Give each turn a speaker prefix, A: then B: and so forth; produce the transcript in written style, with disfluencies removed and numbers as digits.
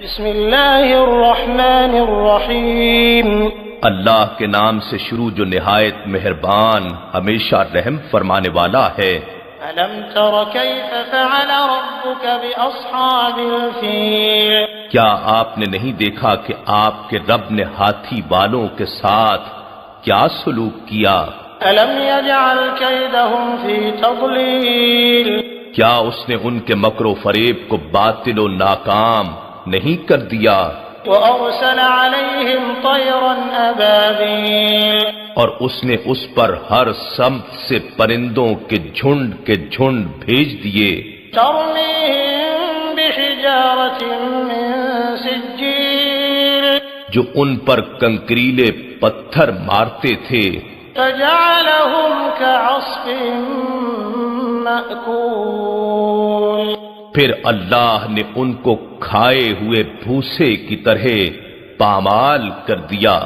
A: بسم اللہ الرحمن الرحیم،
B: اللہ کے نام سے شروع جو نہایت مہربان ہمیشہ رحم فرمانے والا ہے۔
A: الم تر کیف فعل ربک باصحاب الفیل،
B: کیا آپ نے نہیں دیکھا کہ آپ کے رب نے ہاتھی والوں کے ساتھ کیا سلوک کیا؟
A: الم یجعل کیدہم فی تضلیل،
B: کیا اس نے ان کے مکر و فریب کو باطل و ناکام نہیں کر دیا؟
A: وارسل علیہم طیرا ابابیل،
B: اور اس نے اس پر ہر سمت سے پرندوں کے جھنڈ بھیج دیے،
A: ترمیہم بحجارۃ من سجیل،
B: جو ان پر کنکریلے پتھر مارتے تھے،
A: فجعلہم کعصف مأکول،
B: پھر اللہ نے ان کو کھائے ہوئے بھوسے کی طرح پامال کر دیا۔